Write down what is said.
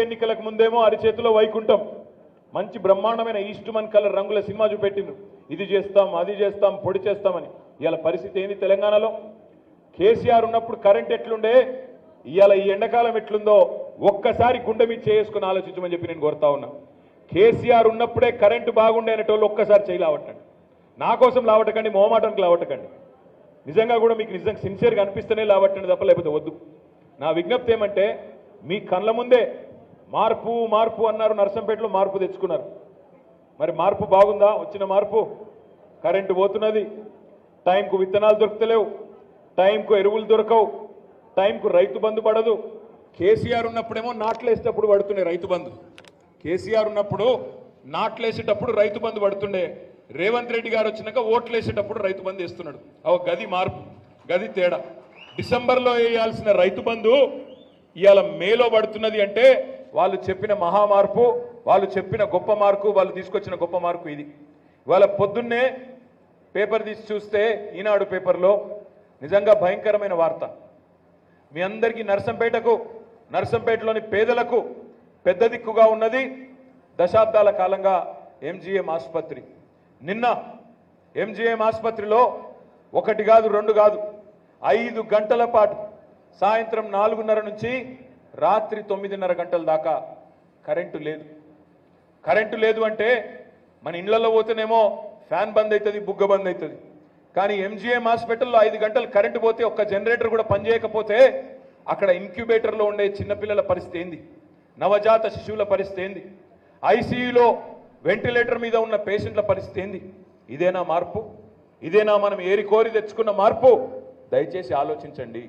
ఎన్నికలకు ముందేమో అరిచేతిలో వైకుంఠం మంచి బ్రహ్మాండమైన ఈస్ట్మన్ కలర్ రంగుల సినిమా చూపెట్టిండ్రు. ఇది చేస్తాం అది చేస్తాం పొడి చేస్తామని. ఇవాళ పరిస్థితి ఏంది తెలంగాణలో? కేసీఆర్ ఉన్నప్పుడు కరెంట్ ఎట్లుండే, ఇవాళ ఈ ఎండాకాలం ఎట్లుందో ఒక్కసారి గుండె మీద చేసుకుని ఆలోచించమని చెప్పి నేను కోరుతా ఉన్నా. కేసీఆర్ ఉన్నప్పుడే కరెంటు బాగుండే అనేటోళ్ళు ఒక్కసారి చేయి లావట్టండి. నా కోసం లావటకండి, మోమాటానికి లావటకండి. నిజంగా కూడా మీకు నిజంగా సిన్సియర్గా అనిపిస్తేనే లావట్టండి తప్ప లేకపోతే వద్దు. నా విజ్ఞప్తి ఏమంటే, మీ కళ్ళ ముందే మార్పు మార్పు అన్నారు, నర్సంపేటలో మార్పు తెచ్చుకున్నారు. మరి మార్పు బాగుందా? వచ్చిన మార్పు కరెంటు పోతున్నది, టైంకు విత్తనాలు దొరుకుతలేవు, టైంకు ఎరువులు దొరకవు, టైంకు రైతు బంధు పడదు. కేసీఆర్ ఉన్నప్పుడేమో నాట్లేసేటప్పుడు పడుతుండే రైతు బంధు. కేసీఆర్ ఉన్నప్పుడు నాట్లేసేటప్పుడు రైతు బంధు పడుతుండే. రేవంత్ రెడ్డి గారు వచ్చినాక ఓట్లేసేటప్పుడు రైతు బంధు వేస్తున్నాడు. గది మార్పు, గది తేడా. డిసెంబర్లో వేయాల్సిన రైతు బంధు ఇవాళ మేలో పడుతున్నది అంటే వాళ్ళు చెప్పిన మహామార్పు, వాళ్ళు చెప్పిన గొప్ప మార్పు, వాళ్ళు తీసుకొచ్చిన గొప్ప మార్పు ఇది. ఇవాళ పొద్దున్నే పేపర్ తీసి చూస్తే ఈనాడు పేపర్లో నిజంగా భయంకరమైన వార్త. మీ అందరికీ నర్సంపేటలోని పేదలకు పెద్ద దిక్కుగా ఉన్నది దశాబ్దాల కాలంగా ఎంజీఎం ఆసుపత్రి. నిన్న ఎంజీఎం ఆసుపత్రిలో 1 కాదు 2 కాదు 5 గంటల పాటు సాయంత్రం 4:30 నుంచి రాత్రి 9:30 గంటల దాకా కరెంటు లేదు. కరెంటు లేదు అంటే మన ఇళ్లలో పోతేనేమో ఫ్యాన్ బంద్ అవుతుంది, బుగ్గ బంద్ అవుతుంది. కానీ ఎంజీఎం హాస్పిటల్లో 5 గంటలు కరెంటు పోతే ఒక్క జనరేటర్ కూడా పనిచేయకపోతే అక్కడ ఇంక్యుబేటర్లో ఉండే చిన్నపిల్లల పరిస్థితి ఏంది, నవజాత శిశువుల పరిస్థితి ఏంది, ఐసీయూలో వెంటిలేటర్ మీద ఉన్న పేషెంట్ల పరిస్థితి ఏంది? ఇదేనా మార్పు? ఇదేనా మనం ఏరి కోరి తెచ్చుకున్న మార్పు? దయచేసి ఆలోచించండి.